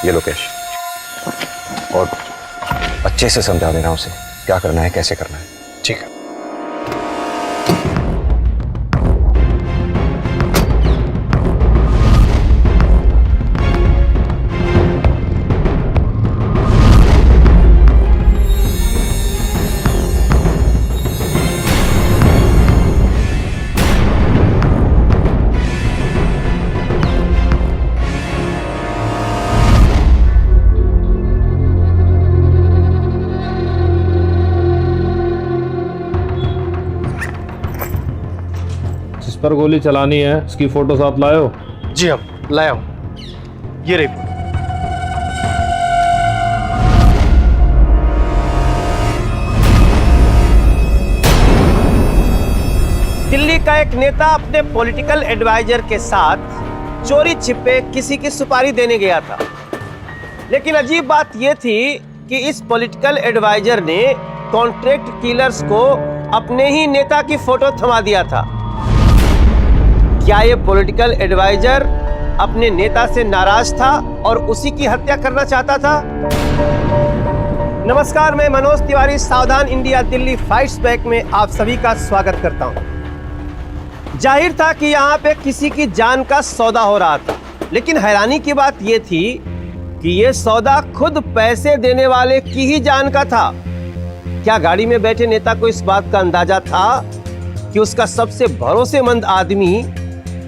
ये लोकेश, और अच्छे से समझा देना उसे क्या करना है, कैसे करना है। ठीक है। जिस पर गोली चलानी है उसकी फोटो साथ लायो। जी हम लाया हूं, ये रही। दिल्ली का एक नेता अपने पॉलिटिकल एडवाइजर के साथ चोरी छिपे किसी की सुपारी देने गया था, लेकिन अजीब बात यह थी कि इस पॉलिटिकल एडवाइजर ने कॉन्ट्रैक्ट किलर्स को अपने ही नेता की फोटो थमा दिया था। क्या ये पॉलिटिकल एडवाइजर अपने नेता से नाराज था और उसी की हत्या करना चाहता था? नमस्कार, मैं मनोज तिवारी सावधान इंडिया दिल्ली फाइट्स बैक में आप सभी का स्वागत करता हूं। जाहिर था कि यहाँ पे किसी की जान का सौदा हो रहा था, लेकिन हैरानी की बात यह थी कि यह सौदा खुद पैसे देने वाले की ही जान का था। क्या गाड़ी में बैठे नेता को इस बात का अंदाजा था कि उसका सबसे भरोसेमंद आदमी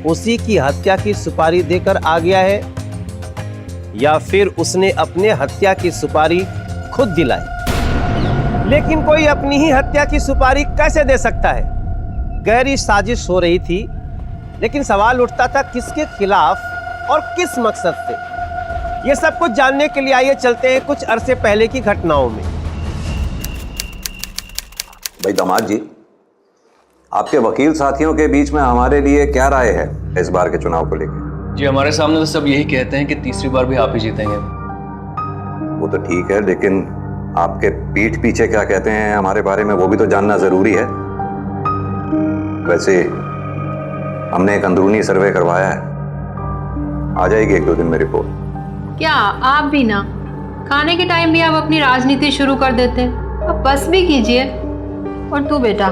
उसी की हत्या की सुपारी देकर आ गया है, या फिर उसने अपने हत्या की सुपारी खुद दिलाई? लेकिन कोई अपनी ही हत्या की सुपारी कैसे दे सकता है? गहरी साजिश हो रही थी, लेकिन सवाल उठता था किसके खिलाफ और किस मकसद से। ये सब कुछ जानने के लिए आइए चलते हैं कुछ अरसे पहले की घटनाओं में। भाई दामाद जी, आपके वकील साथियों के बीच में हमारे लिए क्या राय है इस बार के चुनाव को लेकर? जी हमारे सामने तो सब यही कहते हैं कि तीसरी बार भी आप ही जीतेंगे। वो तो ठीक है, लेकिन आपके पीठ पीछे क्या कहते हैं हमारे बारे में वो भी तो जानना जरूरी है। वैसे हमने एक अंदरूनी सर्वे करवाया है, आ जाएगी 1-2 दिन में रिपोर्ट। क्या आप भी ना खाने के टाइम भी आप अपनी राजनीति शुरू कर देते हैं? अब बस भी कीजिए। और तू बेटा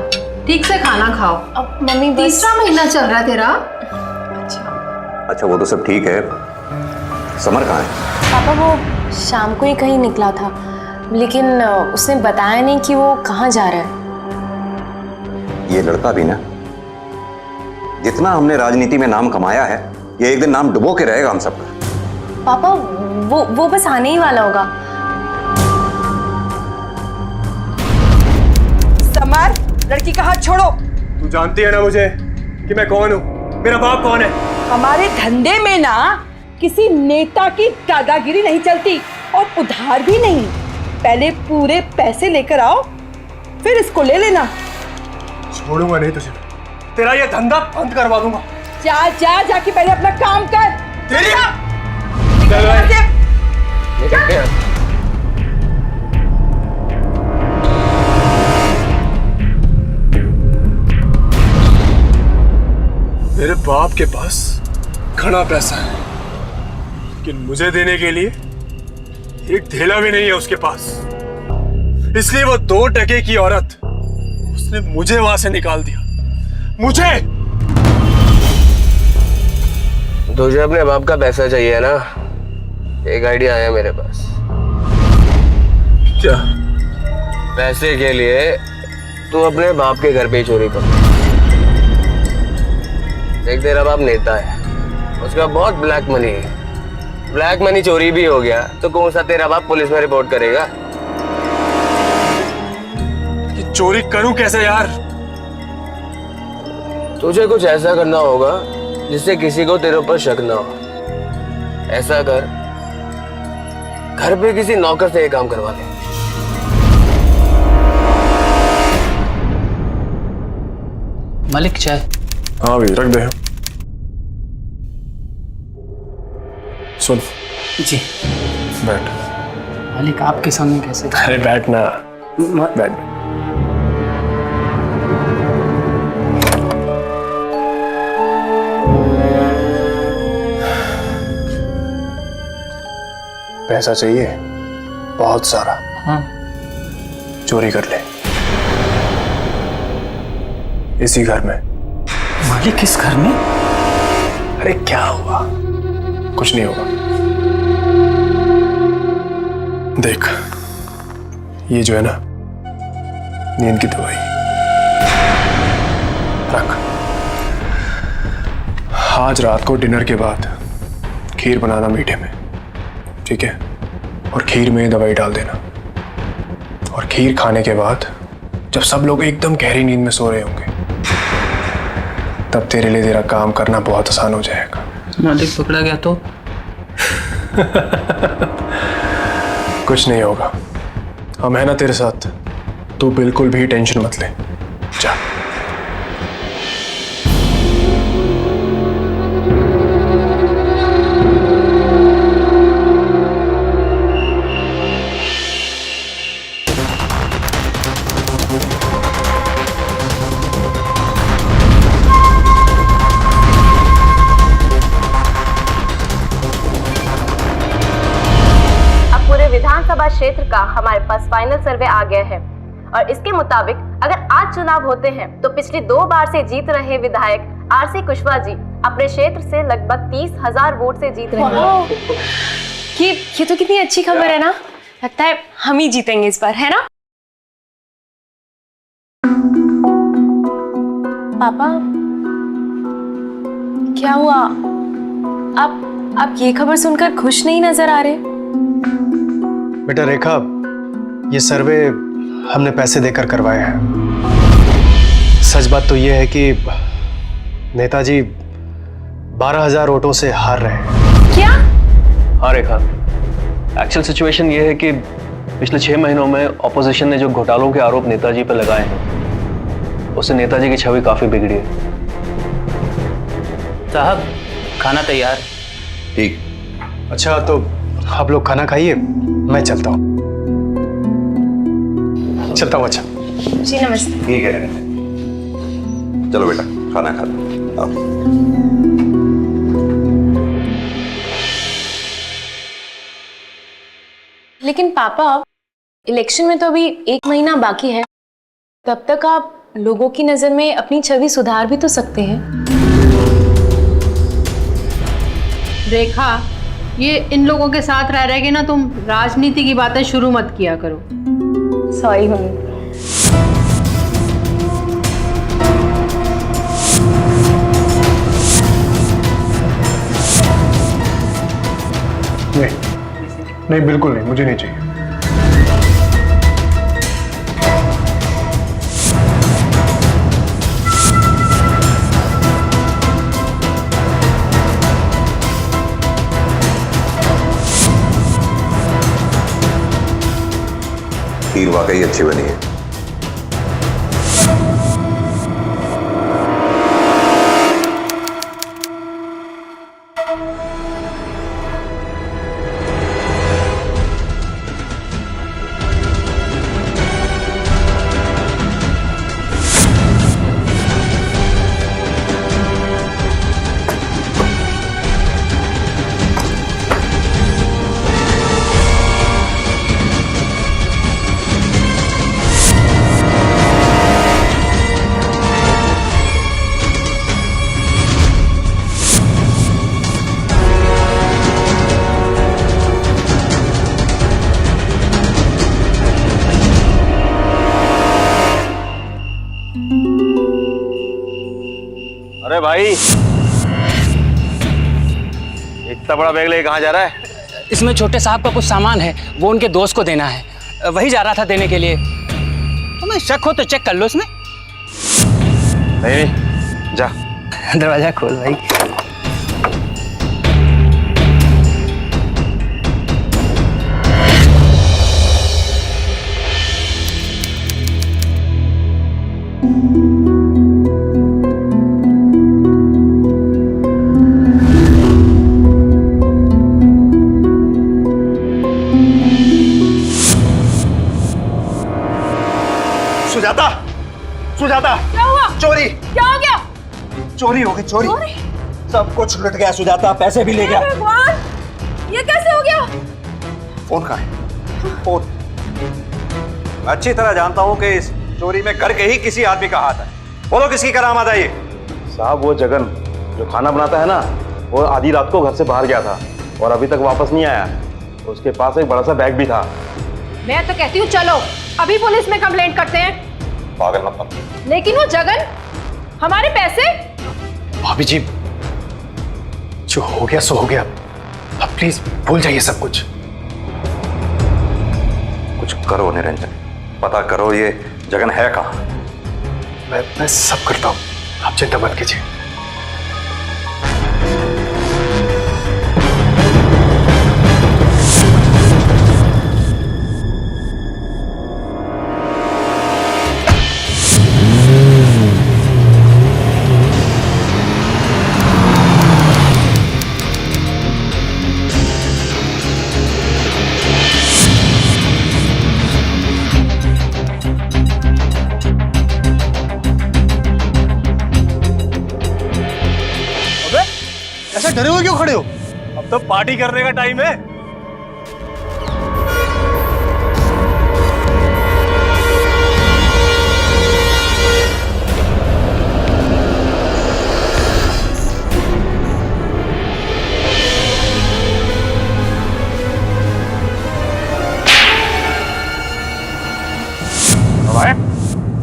ठीक से खाना खाओ। अब मम्मी बस... तीसरा महीना चल रहा है तेरा। अच्छा वो तो सब ठीक है, समर कहाँ है? पापा वो शाम को ही कहीं निकला था, लेकिन उसने बताया नहीं कि वो कहाँ जा रहा है। ये लड़का भी ना, जितना हमने राजनीति में नाम कमाया है, ये एक दिन नाम डुबो के रहेगा हम सबका। पापा वो बस आने ही वाला होगा। समर, लड़की का हाथ छोड़ो। तू जानती है ना मुझे कि मैं कौन हूँ, मेरा बाप कौन है। हमारे धंधे में ना किसी नेता की दादागिरी नहीं चलती, और उधार भी नहीं। पहले पूरे पैसे लेकर आओ, फिर इसको ले लेना। छोड़ूंगा नहीं तुझे, तेरा ये धंधा बंद करवा दूंगा। जाके पहले अपना काम कर। तेरी चल भाई। मेरे बाप के पास घना पैसा है, लेकिन मुझे देने के लिए एक धेला भी नहीं है उसके पास। इसलिए वो 2 टके की औरत, उसने मुझे वहां से निकाल दिया। मुझे तुझे अपने बाप का पैसा चाहिए ना? एक आइडिया आया मेरे पास। क्या? पैसे के लिए तू अपने बाप के घर पे ही चोरी कर। देख तेरा बाप नेता है, उसका बहुत ब्लैक मनी है। ब्लैक मनी चोरी भी हो गया तो कौन सा तेरा बाप पुलिस में रिपोर्ट करेगा? ये चोरी करूं कैसे यार? तुझे कुछ ऐसा करना होगा जिससे किसी को तेरे ऊपर शक ना हो। ऐसा कर, घर पे किसी नौकर से ये काम करवा ले। मालिक चाय। हाँ भी रख दे। सुन जी बैठ। मालिक आपके सामने कैसे? अरे बैठ ना, बैठ। पैसा चाहिए? बहुत सारा। हाँ। चोरी कर ले इसी घर में। मालिक किस घर में? अरे क्या हुआ? कुछ नहीं होगा। देख, ये जो है ना, नींद की दवाई रख। आज रात को डिनर के बाद खीर बनाना मीठे में, ठीक है? और खीर में दवाई डाल देना। और खीर खाने के बाद जब सब लोग एकदम गहरी नींद में सो रहे होंगे, तब तेरे लिए तेरा काम करना बहुत आसान हो जाएगा। मालिक पकड़ा गया तो? कुछ नहीं होगा, हम है ना तेरे साथ। तू बिल्कुल भी टेंशन मत ले। जा। विधानसभा क्षेत्र का हमारे पास फाइनल सर्वे आ गया है और इसके मुताबिक अगर आज चुनाव होते हैं तो पिछली 2 बार से जीत रहे विधायक आरसी कुशवाहा जी अपने क्षेत्र से लगभग 30,000 वोट से जीत रहे हैं। ये तो कितनी अच्छी खबर है ना। लगता है हम ही जीतेंगे इस बार, है ना? पापा क्या हुआ? आप ये खबर सुनकर खुश नहीं नजर आ रहे। बेटा रेखा, ये सर्वे हमने पैसे देकर करवाया है। सच बात तो ये है कि नेताजी 12,000 वोटों से हार रहे हैं। क्या? हाँ रेखा, एक्चुअल सिचुएशन ये है कि पिछले 6 महीनों में ऑपोजिशन ने जो घोटालों के आरोप नेताजी पर लगाए हैं, उससे नेताजी की छवि काफी बिगड़ी है। साहब, खाना तैयार। ठीक। अच्छा, तो आप लोग खाना खाइए, मैं चलता हूँ। अच्छा। जी नमस्ते। ठीक है, चलो बेटा खाना खा लो। आओ। लेकिन पापा, इलेक्शन में तो अभी 1 महीना बाकी है। तब तक आप लोगों की नजर में अपनी छवि सुधार भी तो सकते हैं। रेखा, ये इन लोगों के साथ रह रहे ना तुम राजनीति की बातें शुरू मत किया करो। Sorry mummy. नहीं, बिल्कुल नहीं, मुझे नहीं चाहिए। खीर वाकई अच्छी बनी है। अरे भाई, इतना बड़ा बैग लेके कहाँ जा रहा है? इसमें छोटे साहब का कुछ सामान है, वो उनके दोस्त को देना है। वही जा रहा था देने के लिए। तुम्हें शक हो तो चेक कर लो इसमें। नहीं, जा। दरवाजा खोल भाई। सुजाता, क्या हुआ? चोरी। क्या हो गया? चोरी हो गई, चोरी। सब कुछ लुट गया सुजाता, पैसे भी ले गया। भगवान, ये कैसे हो गया? फोन कहाँ है? फोन। मैं अच्छी तरह जानता हूं कि इस चोरी में घर के ही किसी आदमी का हाथ है। बोलो किसकी करामत है ये? साहब वो जगन जो खाना बनाता है ना, वो आधी रात को घर से बाहर गया था और अभी तक वापस नहीं आया। उसके पास एक बड़ा सा बैग भी था। मैं तो कहती हूँ चलो अभी पुलिस में कंप्लेंट करते हैं। पागल मत बनो। लेकिन वो जगन हमारे पैसे। भाभी जी, जो हो गया सो हो गया, अब प्लीज भूल जाइए सब कुछ। कुछ करो निरंजन, पता करो ये जगन है कहाँ। मैं सब करता हूँ, आप चिंता मत कीजिए। ऐसा डरे हुए क्यों खड़े हो? अब तो पार्टी करने का टाइम है।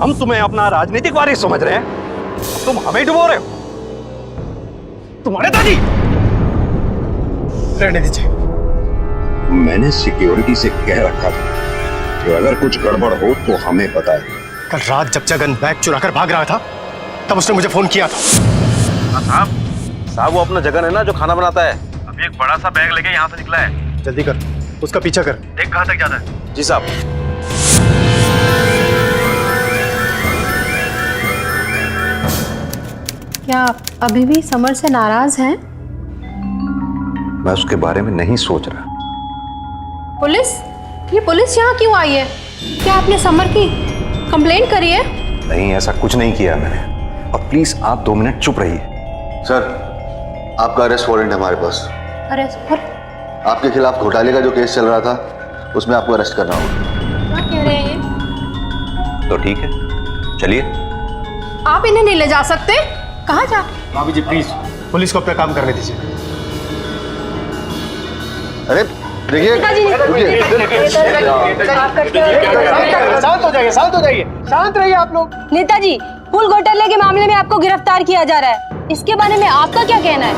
हम तुम्हें अपना राजनीतिक वारिस समझ रहे हैं, तुम हमें डुबो रहे हो। तुम्हारे दादी। रहने दीजिए। मैंने सिक्योरिटी से कह रखा था कि अगर कुछ गड़बड़ हो तो हमें बताए। कल रात जब जगन बैग चुराकर भाग रहा था तब उसने मुझे फोन किया था। साहब वो अपना जगन है ना जो खाना बनाता है, अभी एक बड़ा सा बैग लेके यहाँ से निकला है। जल्दी कर, उसका पीछा कर। देख कहाँ तक जाता है। जी साहब। क्या आप अभी भी समर से नाराज हैं? मैं उसके बारे में नहीं सोच रहा। पुलिस? ये पुलिस यहाँ क्यों आई है? क्या आपने समर की कंप्लेंट करी है? नहीं, ऐसा कुछ नहीं किया मैंने। और प्लीज आप 2 मिनट चुप रहिए। सर, आपका अरेस्ट वारंट है हमारे पास। अरेस्ट? आपके खिलाफ घोटाले का जो केस चल रहा था उसमें आपको अरेस्ट करना होगा। क्या कह रहे हैं? तो ठीक है, चलिए। आप इन्हें नहीं ले जा सकते। कहाँ जा? भाभी जी प्लीज, पुलिस को अपना काम करने दीजिए। अरे देखिए, शांत हो जाइए, शांत हो जाइए, शांत रहिए आप लोग। नेताजी, फूल घोटाले के मामले में आपको गिरफ्तार किया जा रहा है, इसके बारे में आपका क्या कहना है?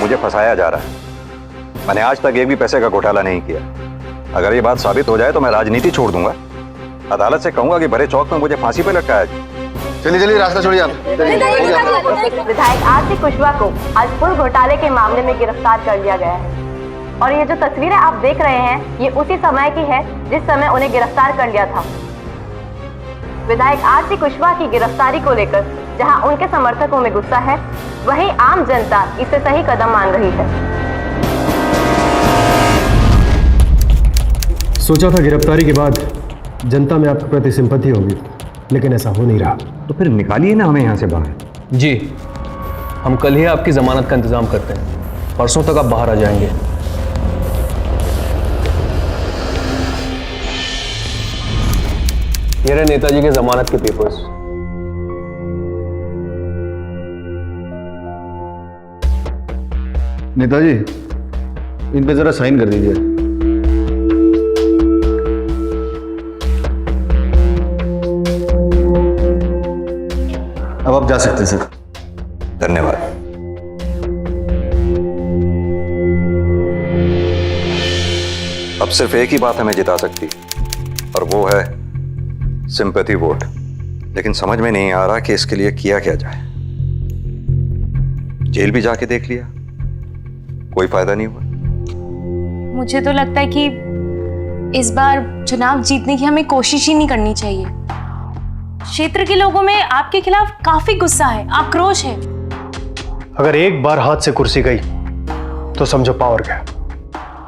मुझे फंसाया जा रहा है। मैंने आज तक एक भी पैसे का घोटाला नहीं किया। अगर ये बात साबित हो जाए तो मैं राजनीति छोड़ दूंगा। अदालत से कहूंगा कि भरे चौक में मुझे फांसी पे लटकाया जाए। चलिए चलिए, रास्ता छोड़िए आप। विधायक आरसी कुशवाहा को आज फूल घोटाले के मामले में गिरफ्तार कर लिया गया है और ये जो तस्वीरें आप देख रहे हैं ये उसी समय की है जिस समय उन्हें गिरफ्तार कर लिया था। विधायक आरसी कुशवाहा की गिरफ्तारी को लेकर जहां उनके समर्थकों में गुस्सा है, वहीं आम जनता इसे सही कदम मान रही है। सोचा था गिरफ्तारी के बाद जनता में आपके प्रति सिंपैथी होगी, लेकिन ऐसा हो नहीं रहा। तो फिर निकालिए ना हमें यहाँ से बाहर। जी, हम कल ही आपकी जमानत का इंतजाम करते हैं। परसों तक आप बाहर आ जाएंगे। ये रहे नेताजी के जमानत के पेपर्स। नेताजी, इन पे जरा साइन कर दीजिए। अब आप जा सकते हैं सर। धन्यवाद। अब सिर्फ एक ही बात हमें जिता सकती और वो है सिंपैथी वोट। लेकिन समझ में नहीं आ रहा कि इसके लिए किया क्या जाए। जेल भी जाके देख लिया, कोई फायदा नहीं हुआ। मुझे तो लगता है कि इस बार चुनाव जीतने की हमें कोशिश ही नहीं करनी चाहिए। क्षेत्र के लोगों में आपके खिलाफ काफी गुस्सा है, आक्रोश है। अगर एक बार हाथ से कुर्सी गई तो समझो पावर गया,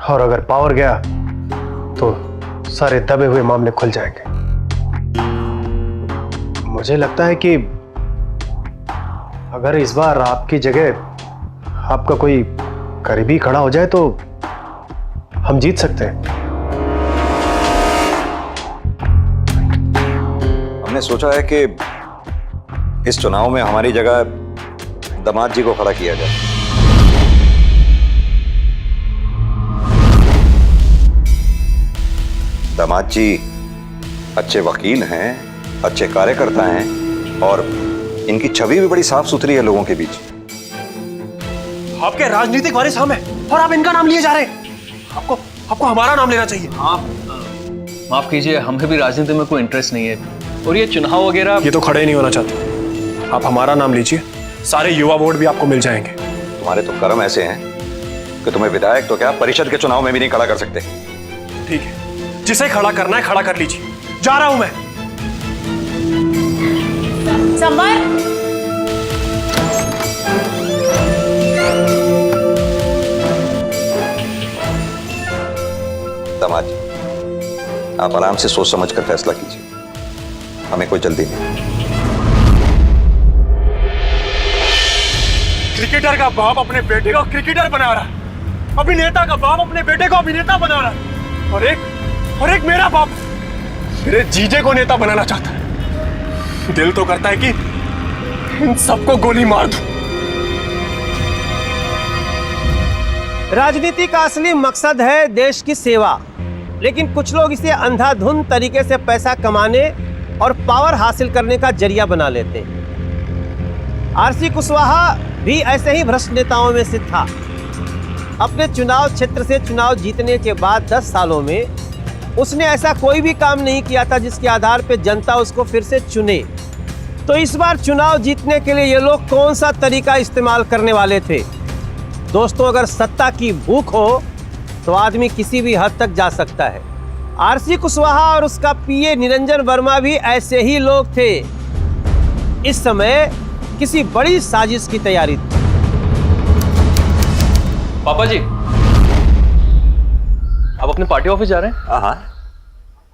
और अगर पावर गया तो सारे दबे हुए मामले खुल जाएंगे। मुझे लगता है कि अगर इस बार आपकी जगह आपका कोई करीबी खड़ा हो जाए तो हम जीत सकते हैं। हमने सोचा है कि इस चुनाव में हमारी जगह दामाद जी को खड़ा किया जाए। दामाद जी अच्छे वकील हैं, अच्छे कार्यकर्ता हैं और इनकी छवि भी बड़ी साफ सुथरी है लोगों के बीच। आपके राजनीतिक वारिस हम हैं और आप इनका नाम लिए जा रहे हैं। आपको हमारा नाम लेना चाहिए। आप माफ कीजिए, हमें भी राजनीति में कोई इंटरेस्ट नहीं है और ये चुनाव वगैरह ये तो खड़े ही नहीं होना चाहते। आप हमारा नाम लीजिए, सारे युवा वोट भी आपको मिल जाएंगे। तुम्हारे तो कर्म ऐसे हैं कि तुम्हें विधायक तो क्या परिषद के चुनाव में भी नहीं खड़ा कर सकते। ठीक है, जिसे खड़ा करना है खड़ा कर लीजिए। जा रहा हूं मैं। संवर, दामाद जी, आप आराम से सोच समझ कर फैसला कीजिए, हमें कोई जल्दी नहीं। क्रिकेटर का बाप अपने बेटे को क्रिकेटर बना रहा है, अभिनेता का बाप अपने बेटे को अभिनेता बना रहा है और एक मेरा बाप मेरे जीजे को नेता बनाना चाहता है। दिल तो करता है कि इन सबको गोली मार दूं। राजनीति का असली मकसद है देश की सेवा, लेकिन कुछ लोग इसे अंधाधुंध तरीके से पैसा कमाने और पावर हासिल करने का जरिया बना लेते हैं। आरसी कुशवाहा भी ऐसे ही भ्रष्ट नेताओं में से था। अपने चुनाव क्षेत्र से चुनाव जीतने के बाद 10 सालों में उसने ऐसा कोई भी काम नहीं किया था जिसके आधार पर जनता उसको फिर से चुने। तो इस बार चुनाव जीतने के लिए ये लोग कौन सा तरीका इस्तेमाल करने वाले थे? दोस्तों, अगर सत्ता की भूख हो तो आदमी किसी भी हद तक जा सकता है। आरसी कुशवाहा और उसका पीए निरंजन वर्मा भी ऐसे ही लोग थे। इस समय किसी बड़ी साजिश की तैयारी थी। पापा जी, आप अपने पार्टी ऑफिस जा रहे हैं? हाँ।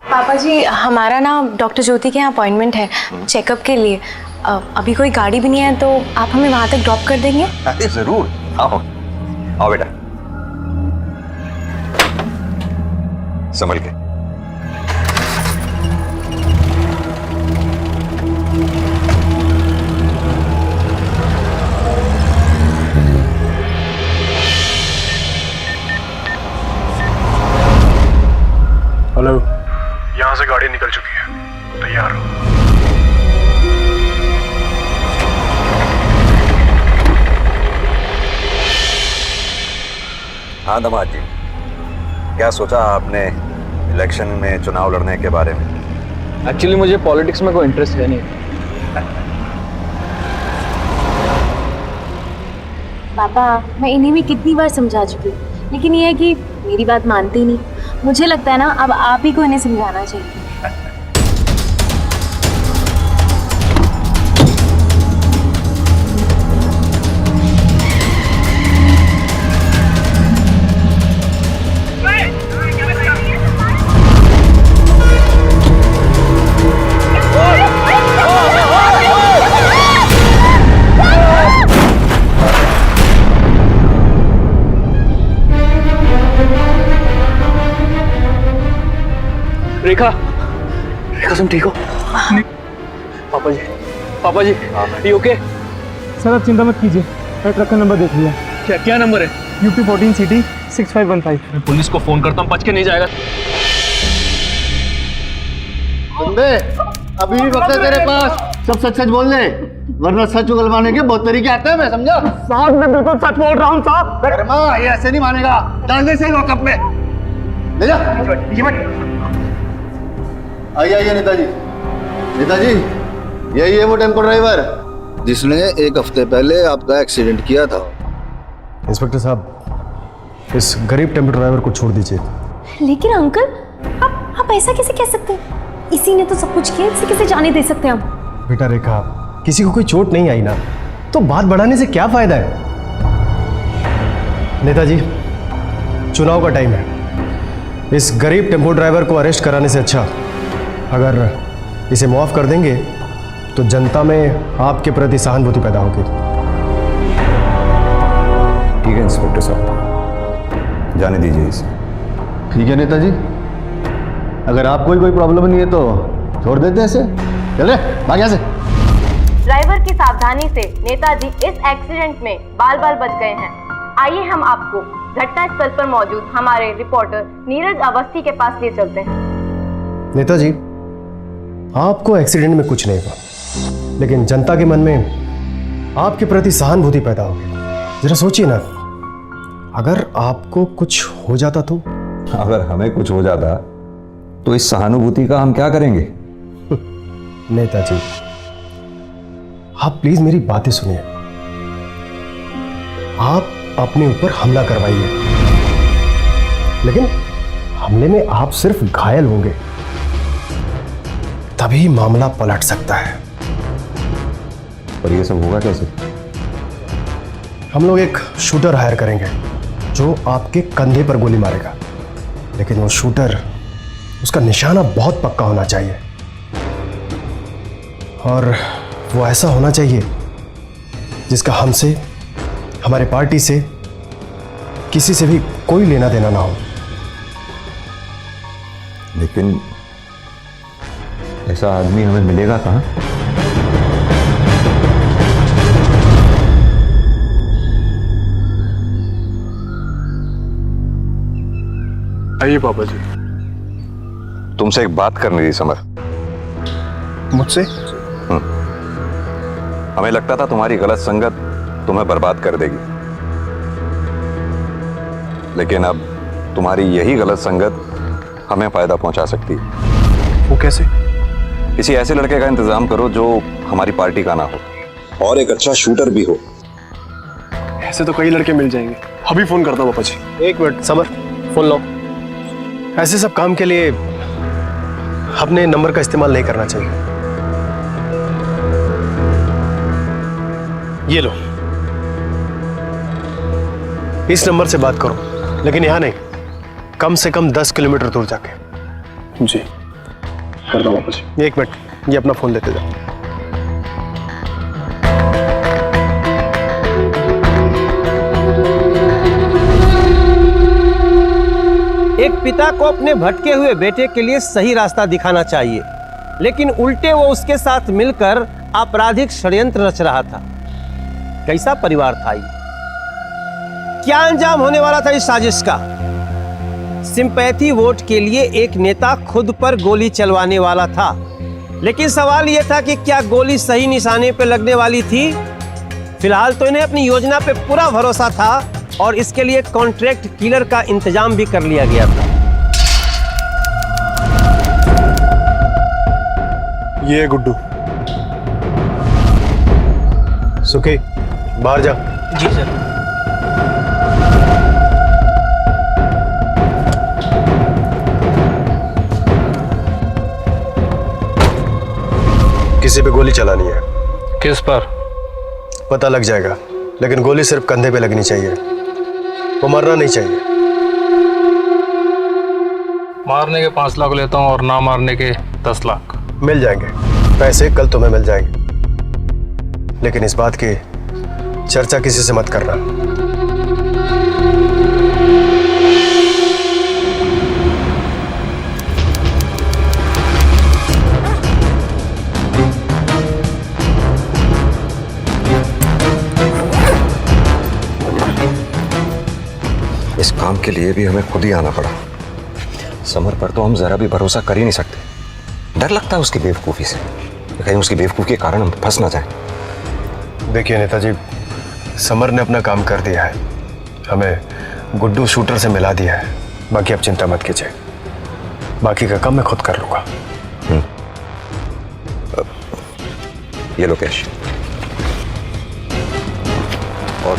पापा जी, हमारा ना डॉक्टर ज्योति के यहाँ अपॉइंटमेंट है चेकअप के लिए। अभी कोई गाड़ी भी नहीं है, तो आप हमें वहाँ तक ड्रॉप कर देंगे? अरे जरूर, आओ आओ बेटा, संभल के। हेलो, यहां से गाड़ी निकल चुकी है, तैयार हो। हाँ दामाद जी, क्या सोचा आपने इलेक्शन में चुनाव लड़ने के बारे में? एक्चुअली मुझे पॉलिटिक्स में कोई इंटरेस्ट है नहीं। पापा, मैं इन्हें भी कितनी बार समझा चुकी हूँ, लेकिन ये है कि मेरी बात मानते ही नहीं। मुझे लगता है ना, अब आप ही को इन्हें समझाना चाहिए। रेखा, तुम ठीक हो? पापा जी, ये ओके? सर आप चिंता मत कीजिए, मैं ट्रक का नंबर देख लिया। क्या नंबर है? UP 14 CT 6515। मैं पुलिस को फोन करता हूँ, बच के नहीं जाएगा। बंदे, अभी भी वक्त है तेरे पास, सब सच सच बोल ले, वरना सच उगलवाने के बहुत तरीके आते हैं, मैं समझा? साहब मैं बिल्कुल सच बोल रहा हूँ साहब। वर्मा, ये ऐसे नहीं मानेगा, डाल दे इसे लॉकअप में, ले जा। आइए नेताजी। यही है वो टेम्पो ड्राइवर जिसने एक हफ्ते पहले आपका एक्सीडेंट किया था। इंस्पेक्टर साहब, इस गरीब टेम्पो ड्राइवर को छोड़ दीजिए। लेकिन अंकल, आप ऐसा कैसे कह सकते हैं? इसी ने तो सब कुछ किया, इसे कैसे जाने दे सकते हैं हम? बेटा रेखा, किसी को कोई चोट नहीं आई ना, तो बात बढ़ाने से क्या फायदा है? नेताजी, चुनाव का टाइम है, इस गरीब टेम्पो ड्राइवर को अरेस्ट कराने से अच्छा अगर इसे माफ कर देंगे तो जनता में आपके प्रति सहानुभूति पैदा होगी। ठीक है इंस्पेक्टर साहब, जाने दीजिए इसे। ठीक है नेताजी, अगर आपको कोई प्रॉब्लम नहीं है तो छोड़ देते हैं इसे। चल रहे भाग यहाँ से। ड्राइवर की सावधानी से नेताजी इस एक्सीडेंट में बाल बाल बच गए हैं। आइए हम आपको घटनास्थल पर मौजूद हमारे रिपोर्टर नीरज अवस्थी के पास ले चलते हैं। नेताजी, आपको एक्सीडेंट में कुछ नहीं हुआ, लेकिन जनता के मन में आपके प्रति सहानुभूति पैदा हो गई। जरा सोचिए ना, अगर आपको कुछ हो जाता तो? अगर हमें कुछ हो जाता तो इस सहानुभूति का हम क्या करेंगे? नेताजी, आप प्लीज मेरी बातें सुनिए। आप अपने ऊपर हमला करवाइए, लेकिन हमले में आप सिर्फ घायल होंगे, तभी मामला पलट सकता है। और ये सब होगा कैसे? हम लोग एक शूटर हायर करेंगे जो आपके कंधे पर गोली मारेगा, लेकिन वो शूटर, उसका निशाना बहुत पक्का होना चाहिए और वो ऐसा होना चाहिए जिसका हमसे, हमारे पार्टी से, किसी से भी कोई लेना देना ना हो। लेकिन ऐसा आदमी हमें मिलेगा कहाँ? आइए पापा जी। तुमसे एक बात करनी थी समर। मुझसे? हमें लगता था तुम्हारी गलत संगत तुम्हें बर्बाद कर देगी, लेकिन अब तुम्हारी यही गलत संगत हमें फायदा पहुंचा सकती है। वो कैसे? किसी ऐसे लड़के का इंतजाम करो जो हमारी पार्टी का ना हो और एक अच्छा शूटर भी हो। ऐसे तो कई लड़के मिल जाएंगे। अभी फोन करता हूँ पापा जी। एक मिनट समर, फोन लो। ऐसे सब काम के लिए अपने नंबर का इस्तेमाल नहीं करना चाहिए। ये लो, इस नंबर से बात करो, लेकिन यहां नहीं, कम से कम 10 किलोमीटर दूर जाके। जी करता हूँ पापा जी। एक मिनट, ये अपना फोन लेते जाओ। एक पिता को अपने भटके हुए बेटे के लिए सही रास्ता दिखाना चाहिए, लेकिन उल्टे वो उसके साथ मिलकर आपराधिक षड्यंत्र रच रहा था। कैसा परिवार था ये? क्या अंजाम होने वाला था इस साजिश का? सिंपैथी वोट के लिए एक नेता खुद पर गोली चलवाने वाला था, लेकिन सवाल यह था कि क्या गोली सही निशाने पर लगने वाली थी? फिलहाल तो इन्हें अपनी योजना पे पूरा भरोसा था और इसके लिए कॉन्ट्रैक्ट किलर का इंतजाम भी कर लिया गया था। ये गुड्डू। सुखी, बाहर जा। जी सर। किसी पे गोली चलानी है। किस पर? पता लग जाएगा, लेकिन गोली सिर्फ कंधे पे लगनी चाहिए, वो मरना नहीं चाहिए। मारने के 5 लाख लेता हूँ और ना मारने के 10 लाख। मिल जाएंगे पैसे, कल तुम्हें मिल जाएंगे, लेकिन इस बात की चर्चा किसी से मत करना। इस काम के लिए भी हमें खुद ही आना पड़ा। समर पर तो हम जरा भी भरोसा कर ही नहीं सकते। डर लगता है उसकी बेवकूफी से, कहीं उसकी बेवकूफी के कारण हम फंस ना जाएं। देखिए नेताजी, समर ने अपना काम कर दिया है, हमें गुड्डू शूटर से मिला दिया है। बाकी आप चिंता मत कीजिए, बाकी का काम मैं खुद कर लूंगा। ये लो कैश, और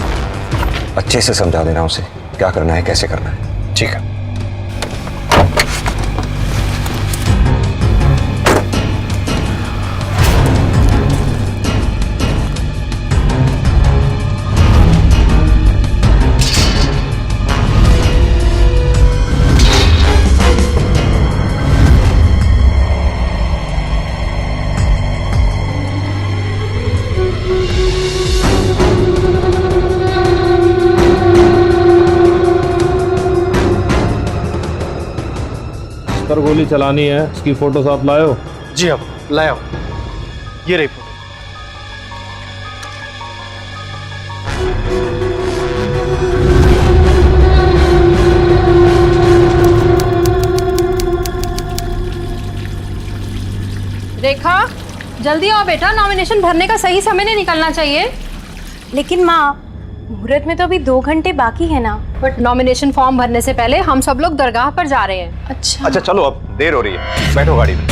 अच्छे से समझा देना उसे क्या करना है, कैसे करना है। ठीक है। गोली चलानी है, इसकी फोटो साथ लायो? जी अब लाया हूं। ये रही फोटो। रेखा जल्दी आओ बेटा, नॉमिनेशन भरने का सही समय नहीं निकलना चाहिए। लेकिन माँ, मुहूर्त में तो अभी 2 घंटे बाकी है ना। बट नॉमिनेशन फॉर्म भरने से पहले हम सब लोग दरगाह पर जा रहे हैं। अच्छा चलो, अब देर हो रही है, बैठो गाड़ी में।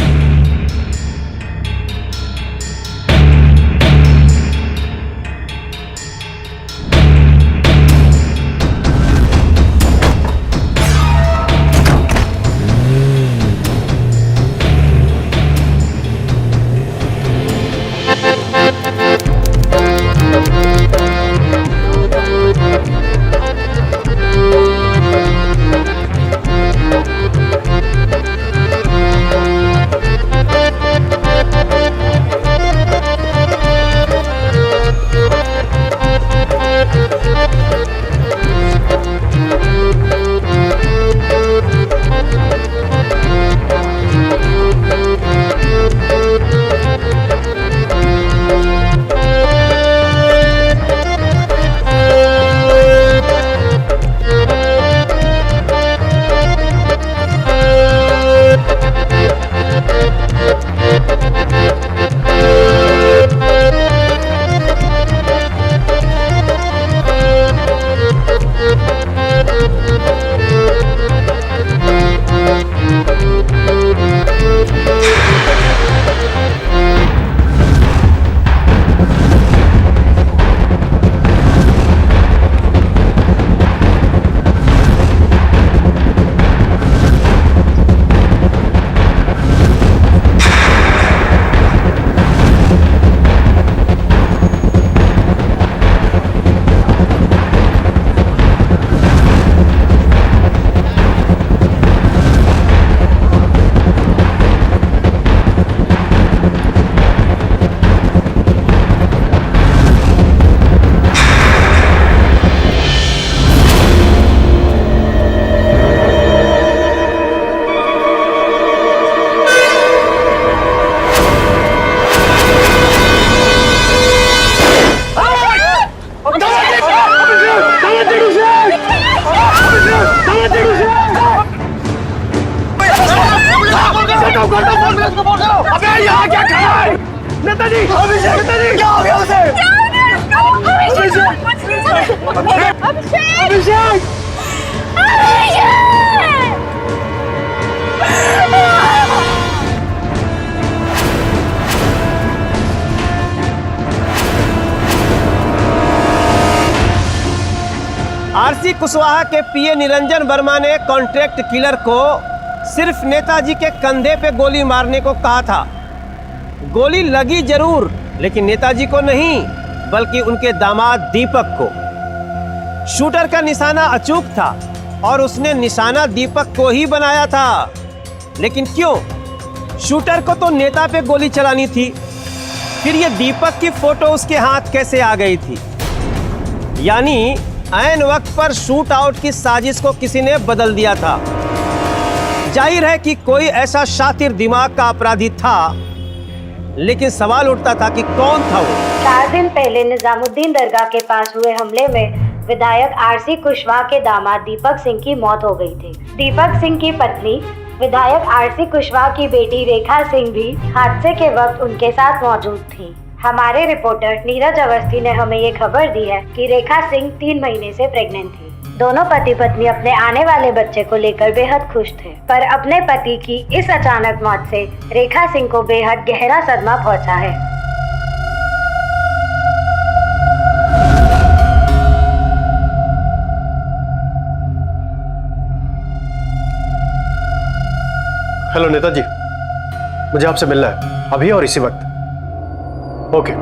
अबे यहाँ क्या खड़ा है? नेताजी, अभिषेक, नेताजी, क्या हो गया उसे? अभिषेक, आरसी कुशवाहा के पीए निरंजन वर्मा ने कॉन्ट्रैक्ट किलर को सिर्फ नेताजी के कंधे पे गोली मारने को कहा था। गोली लगी जरूर, लेकिन नेताजी को नहीं, बल्कि उनके दामाद दीपक को। शूटर का निशाना अचूक था और उसने निशाना दीपक को ही बनाया था। लेकिन क्यों? शूटर को तो नेता पे गोली चलानी थी, फिर ये दीपक की फोटो उसके हाथ कैसे आ गई थी? यानी ऐन वक्त पर शूट आउट की साजिश को किसी ने बदल दिया था। जाहिर है कि कोई ऐसा शातिर दिमाग का अपराधी था, लेकिन सवाल उठता था कि कौन था वो? 4 दिन पहले निजामुद्दीन दरगाह के पास हुए हमले में विधायक आरसी कुशवाहा के दामाद दीपक सिंह की मौत हो गई थी। दीपक सिंह की पत्नी विधायक आरसी कुशवाहा की बेटी रेखा सिंह भी हादसे के वक्त उनके साथ मौजूद थी। हमारे रिपोर्टर नीरज अवस्थी ने हमें ये खबर दी है कि रेखा सिंह 3 महीने से प्रेग्नेंट थी। दोनों पति पत्नी अपने आने वाले बच्चे को लेकर बेहद खुश थे, पर अपने पति की इस अचानक मौत से रेखा सिंह को बेहद गहरा सदमा पहुंचा है। हेलो नेताजी, मुझे आपसे मिलना है अभी और इसी वक्त। ओके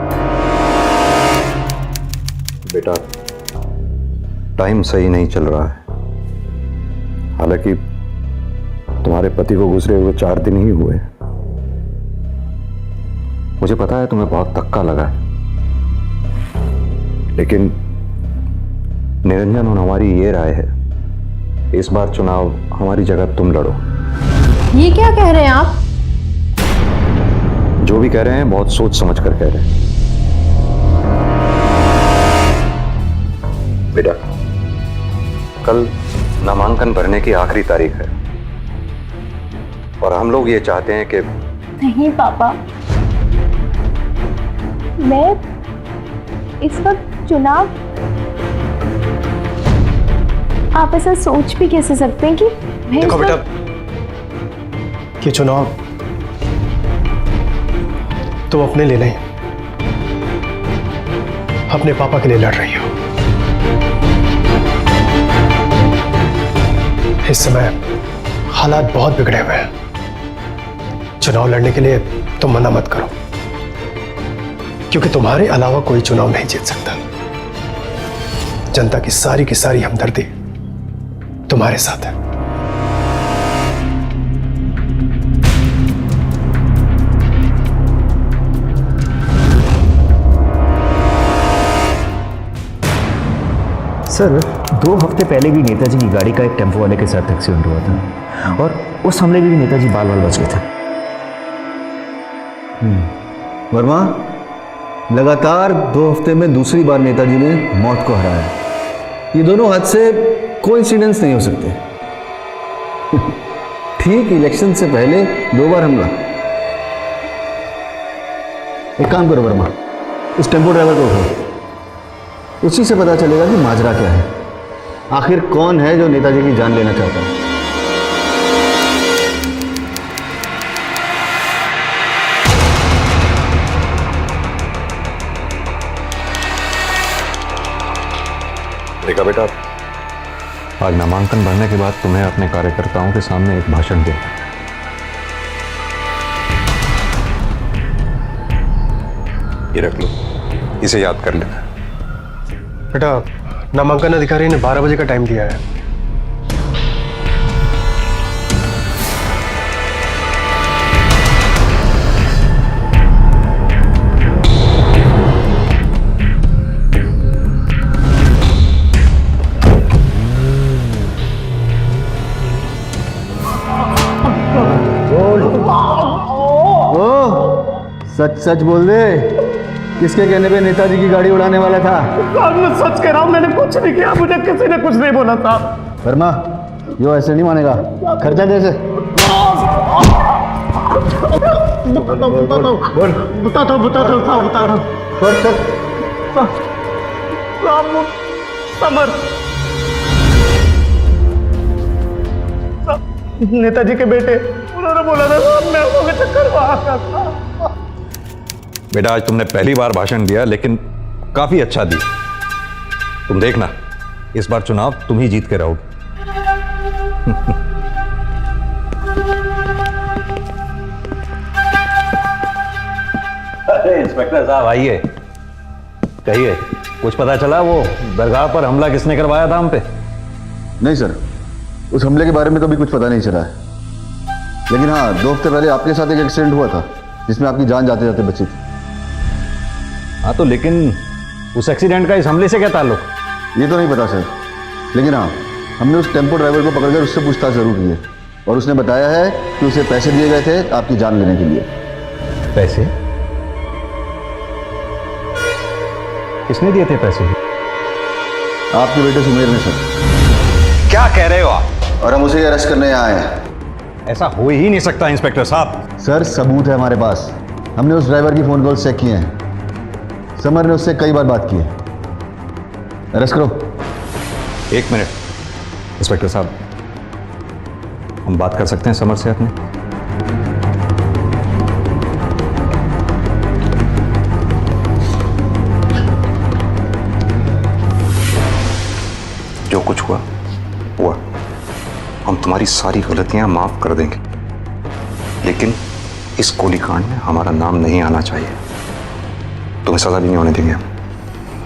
बेटा, टाइम सही नहीं चल रहा है। हालांकि तुम्हारे पति को गुजरे हुए 4 दिन ही हुए। मुझे पता है तुम्हें बहुत धक्का लगा है, लेकिन निरंजन और हमारी ये राय है, इस बार चुनाव हमारी जगह तुम लड़ो। ये क्या कह रहे हैं आप? जो भी कह रहे हैं बहुत सोच समझ कर कह रहे हैं। बेटा, कल नामांकन भरने की आखिरी तारीख है और हम लोग ये चाहते हैं कि नहीं पापा, मैं इस वक्त चुनाव, आप ऐसा सोच भी कैसे सकते हैं कि मैं देखो बेटा, ये चुनाव तुम अपने लिए नहीं, अपने पापा के लिए लड़ रही हो। इस समय हालात बहुत बिगड़े हुए हैं। चुनाव लड़ने के लिए तुम मना मत करो, क्योंकि तुम्हारे अलावा कोई चुनाव नहीं जीत सकता। जनता की सारी हमदर्दी तुम्हारे साथ है। सर, 2 हफ्ते पहले भी नेताजी की गाड़ी का एक टेम्पो वाले के साथ एक्सीडेंट हुआ था और उस हमले में भी नेताजी बाल बच गए थे। वर्मा, लगातार 2 हफ्ते में दूसरी बार नेताजी ने मौत को हराया। ये दोनों हादसे कोइंसिडेंस नहीं हो सकते। ठीक इलेक्शन से पहले 2 बार हमला। एक काम करो वर्मा, इस टेम्पो ड्राइवर को उठाओ, उसी से पता चलेगा कि माजरा क्या है, आखिर कौन है जो नेताजी की जान लेना चाहता है। देखा बेटा, आज नामांकन भरने के बाद तुम्हें अपने कार्यकर्ताओं के सामने एक भाषण देना है। ये रख लो, इसे याद कर लेना। बेटा, नामांकन अधिकारी ने 12 बजे का टाइम दिया है। सच सच बोल दे, किसके कहने पे नेताजी की गाड़ी उड़ाने वाला था? मैं सच कह रहा हूं, मैंने कुछ नहीं किया, मुझे किसी ने कुछ नहीं बोला था। वर्मा, यो ऐसे नहीं मानेगा, खर्चा दे से। समर, नेताजी के बेटे, उन्होंने बोला था मैं लोगों के चक्कर में आ गया था। बेटा, आज तुमने पहली बार भाषण दिया, लेकिन काफी अच्छा दिया। तुम देखना, इस बार चुनाव तुम ही जीत के रहोगे। अरे इंस्पेक्टर साहब आइए, कहिए, कुछ पता चला वो दरगाह पर हमला किसने करवाया था हम पे? नहीं सर, उस हमले के बारे में तो अभी कुछ पता नहीं चला है, लेकिन हाँ 2 हफ्ते पहले आपके साथ एक एक्सीडेंट हुआ था जिसमें आपकी जान जाते जाते बची थी। हाँ तो लेकिन उस एक्सीडेंट का इस हमले से क्या ताल्लुक? ये तो नहीं पता सर, लेकिन हाँ हमने उस टेम्पो ड्राइवर को पकड़कर उससे पूछताछ जरूर की है और उसने बताया है कि उसे पैसे दिए गए थे आपकी जान लेने के लिए। पैसे? किसने दिए थे पैसे? आपके बेटे सुमेर ने सर। क्या कह रहे हो आप? और हम उसे अरेस्ट करने यहाँ आए हैं। ऐसा हो ही नहीं सकता इंस्पेक्टर साहब। सर सबूत है हमारे पास, हमने उस ड्राइवर की फोन कॉल चेक किए हैं। समर ने उससे कई बार बात की है। अरेस्ट करो। 1 मिनट इंस्पेक्टर साहब, हम बात कर सकते हैं समर से अपने? जो कुछ हुआ हुआ, हम तुम्हारी सारी गलतियां माफ कर देंगे, लेकिन इस गोलीकांड में हमारा नाम नहीं आना चाहिए। तुम्हें सजा भी नहीं होने देंगे हम।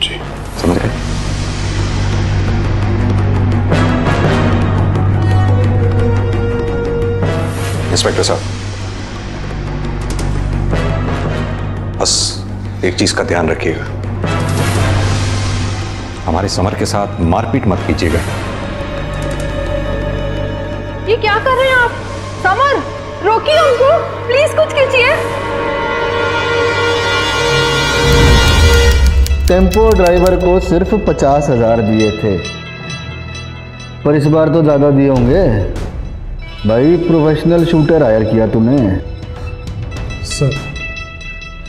जी समझ गए? इंस्पेक्टर साहब, बस एक चीज का ध्यान रखिएगा, हमारे समर के साथ मारपीट मत कीजिएगा। ये क्या कर रहे हैं आप? समर, रोकिए उनको, प्लीज कुछ कीजिए। टेम्पो ड्राइवर को सिर्फ 50,000 दिए थे, पर इस बार तो ज्यादा दिए होंगे भाई। प्रोफेशनल शूटर हायर किया तूने।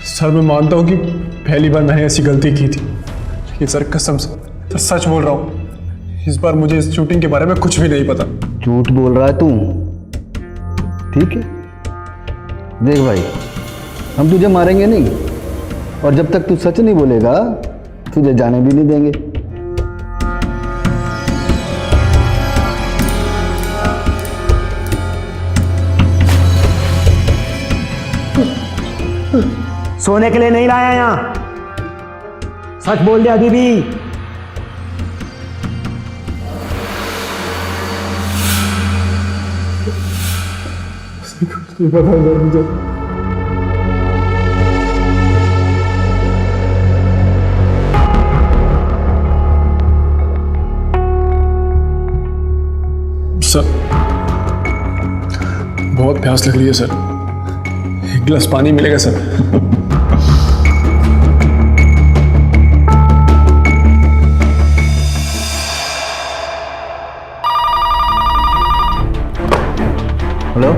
सर मैं मानता हूँ कि पहली बार मैंने ऐसी गलती की थी, लेकिन सर कसम से सर सच बोल रहा हूँ, इस बार मुझे इस शूटिंग के बारे में कुछ भी नहीं पता। झूठ बोल रहा है तू, ठीक है? देख भाई, हम तुझे मारेंगे नहीं, और जब तक तू सच नहीं बोलेगा तुझे जाने भी नहीं देंगे। सोने के लिए नहीं लाया यहाँ, सच बोल दे अभी भी। सर बहुत प्यास लग रही है सर, एक गिलास पानी मिलेगा sir? Hello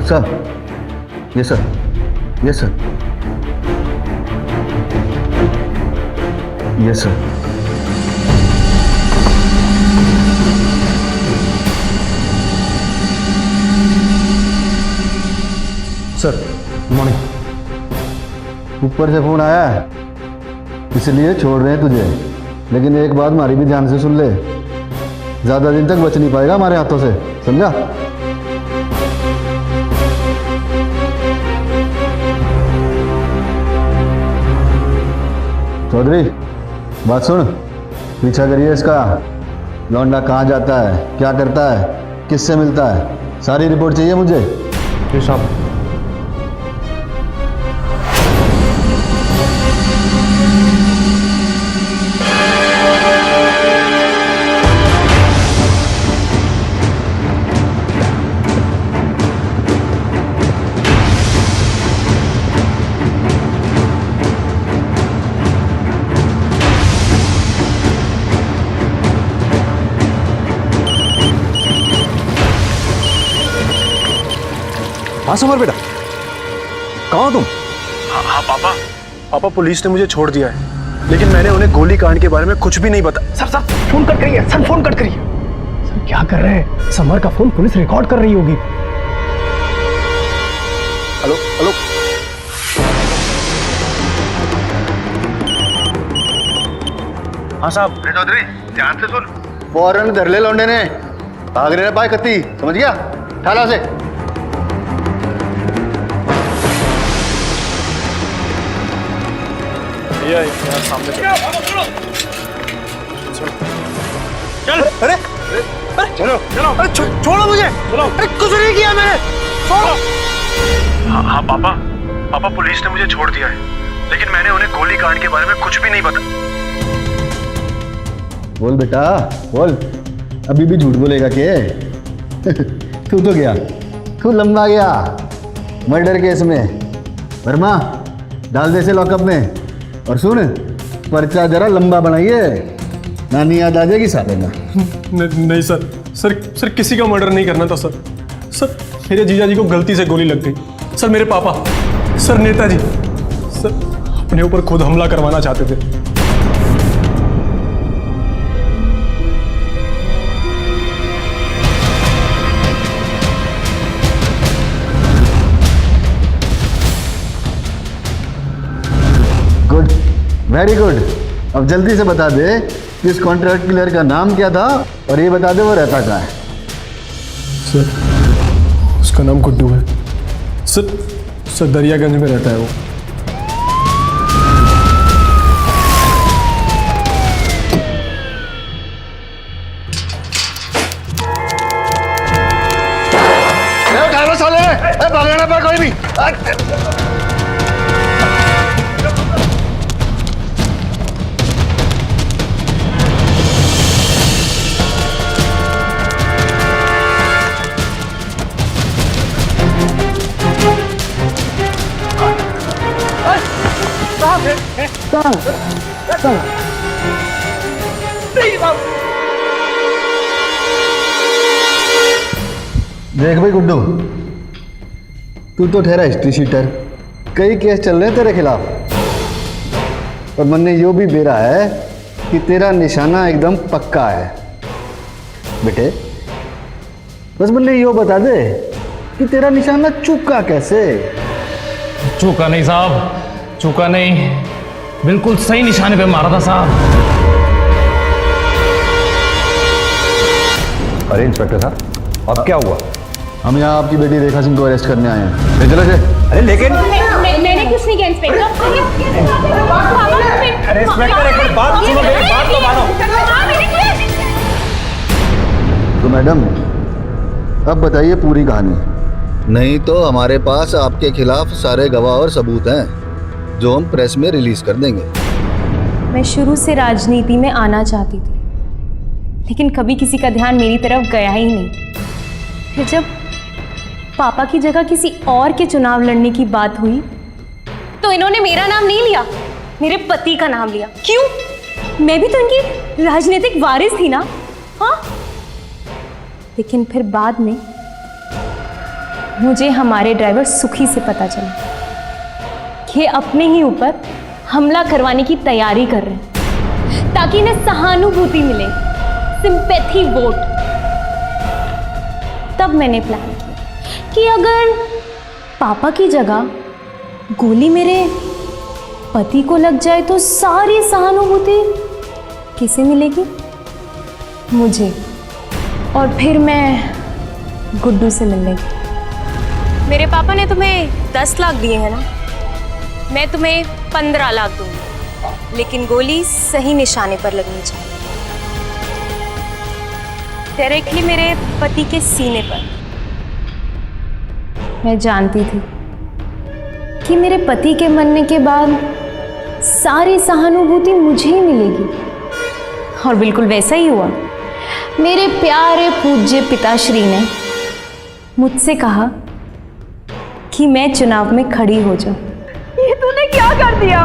sir, yes sir, yes sir, yes sir. Sir morning. ऊपर से फोन आया है, इसलिए छोड़ रहे हैं तुझे, लेकिन एक बात हमारी भी ध्यान से सुन ले, ज्यादा दिन तक बच नहीं पाएगा हमारे हाथों से, समझा? चौधरी बात सुन, पीछा करिए इसका। लौंडा कहाँ जाता है, क्या करता है, किससे मिलता है, सारी रिपोर्ट चाहिए मुझे। जी साहब। हाँ समर बेटा, कहाँ हो तुम? हाँ पापा, पापा पुलिस ने मुझे छोड़ दिया है, लेकिन मैंने उन्हें गोली कांड के बारे में कुछ भी नहीं बताया। सर फोन कट करिए, सर फोन कट करिए। सर क्या कर रहे हैं? समर का फोन पुलिस रिकॉर्ड कर रही होगी। हेलो हेलो, हाँ साहब। चौधरी ध्यान से सुन, फौरन धर ले लौंडे ने, भाग रहे बाय कत्ती, समझ गया? ठाला से। भैया यहाँ सामने चल। अरे चलो चलो, अरे छोड़ो मुझे, चलो। अरे कुछ नहीं किया मैंने, छोड़ो। हाँ पापा, पापा पुलिस ने मुझे छोड़ दिया है, लेकिन मैंने उन्हें गोली कांड के बारे में कुछ भी नहीं बताया। बोल बेटा बोल, अभी भी झूठ बोलेगा के? तू तो गया, तू लंबा गया मर्डर केस में। वर्मा डाल दे से लॉकअप में, और सुन पर्चा जरा लंबा बनाइए, नानी याद आ जाएगी साले में। नहीं सर किसी का मर्डर नहीं करना था सर मेरे जीजा जी को गलती से गोली लग गई। सर मेरे पापा, सर नेताजी, सर अपने ऊपर खुद हमला करवाना चाहते थे। Good, very good. अब जल्दी से बता दे कि इस कॉन्ट्रैक्ट क्लियर का नाम क्या था, और ये बता दे वो रहता कहाँ है। सर उसका नाम गुड्डू है। सर दरियागंज में रहता है वो। भागना पर कोई भी। देख भाई गुड्डू, तू तो ठहरा हिस्ट्री शीटर, कई केस चल रहे हैं तेरे खिलाफ और मन यो भी बेरा है कि तेरा निशाना एकदम पक्का है। बेटे बस मुझे यो बता दे कि तेरा निशाना चूका कैसे? चूका नहीं साहब, चूका नहीं, बिल्कुल सही निशाने पे मारा था साहब। अरे इंस्पेक्टर साहब, अब क्या हुआ? हम यहाँ आपकी बेटी रेखा सिंह को अरेस्ट करने आए हैं। चलो से। अरे लेकिन मैंने कुछ नहीं किया इंस्पेक्टर। अरे इंस्पेक्टर, एक बात सुनो, मेरी बात तो मानो। तो मैडम अब बताइए पूरी कहानी, नहीं तो हमारे पास आपके खिलाफ सारे गवाह और सबूत हैं जो हम प्रेस में रिलीज कर देंगे। मैं शुरू से राजनीति में आना चाहती थी, लेकिन कभी किसी का ध्यान मेरी तरफ गया ही नहीं। फिर जब पापा की जगह किसी और के चुनाव लड़ने की बात हुई तो इन्होंने मेरा नाम नहीं लिया, मेरे पति का नाम लिया। क्यों? मैं भी तो इनकी राजनीतिक वारिस थी ना। हाँ, लेकिन फिर बाद में मुझे हमारे ड्राइवर सुखी से पता चला कि अपने ही ऊपर हमला करवाने की तैयारी कर रहे हैं ताकि इन्हें सहानुभूति मिले, सिंपैथी वोट। तब मैंने प्लान किया कि अगर पापा की जगह गोली मेरे पति को लग जाए तो सारी सहानुभूति किसे मिलेगी? मुझे। और फिर मैं गुड्डू से मिलने गई। मेरे पापा ने तुम्हें 10 लाख दिए हैं ना, मैं तुम्हें 15 लाख दूंगी, लेकिन गोली सही निशाने पर लगनी चाहिए, डायरेक्टली मेरे पति के सीने पर। मैं जानती थी कि मेरे पति के मरने के बाद सारी सहानुभूति मुझे ही मिलेगी, और बिल्कुल वैसा ही हुआ। मेरे प्यारे पूज्य पिताश्री ने मुझसे कहा कि मैं चुनाव में खड़ी हो जाऊं। ये तूने क्या कर दिया?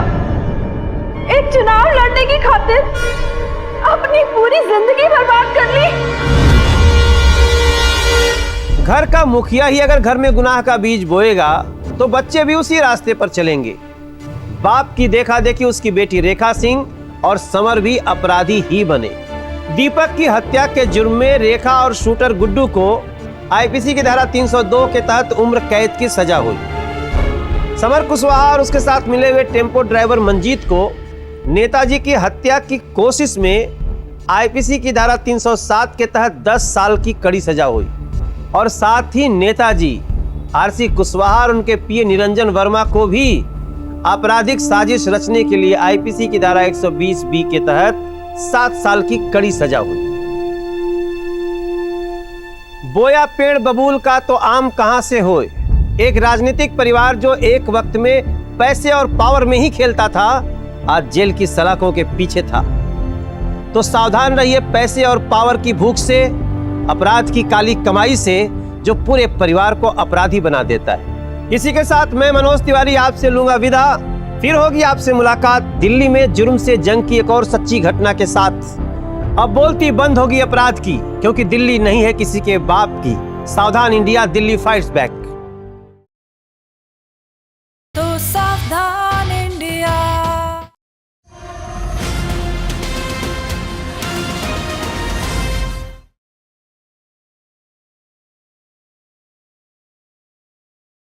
एक चुनाव लड़ने की खातिर अपनी पूरी जिंदगी बर्बाद कर ली। घर का मुखिया ही अगर घर में गुनाह का बीज बोएगा तो बच्चे भी उसी रास्ते पर चलेंगे। बाप की देखा देखी उसकी बेटी रेखा सिंह और समर भी अपराधी ही बने। दीपक की हत्या के जुर्म में रेखा और शूटर गुड्डू को आईपीसी की धारा 302 के तहत उम्र कैद की सजा हुई। समर कुशवाहा और उसके साथ मिले हुए टेम्पो ड्राइवर मंजीत को नेताजी की हत्या की कोशिश में आईपीसी की धारा 307 के तहत 10 साल की कड़ी सजा हुई। और साथ ही नेताजी आरसी कुशवाहा और उनके पीए निरंजन वर्मा को भी आपराधिक साजिश रचने के लिए आईपीसी की धारा 120 बी के तहत 7 साल की कड़ी सजा हुई। बोया पेड़ बबूल का तो आम कहां से होए। एक राजनीतिक परिवार जो एक वक्त में पैसे और पावर में ही खेलता था, आज जेल की सलाखों के पीछे था। तो सावधान रहिए पैसे और पावर की भूख से, अपराध की काली कमाई से, जो पूरे परिवार को अपराधी बना देता है। इसी के साथ मैं मनोज तिवारी आपसे लूंगा विदा। फिर होगी आपसे मुलाकात दिल्ली में जुर्म से जंग की एक और सच्ची घटना के साथ। अब बोलती बंद होगी अपराध की, क्योंकि दिल्ली नहीं है किसी के बाप की। सावधान इंडिया, दिल्ली फाइट्स बैक।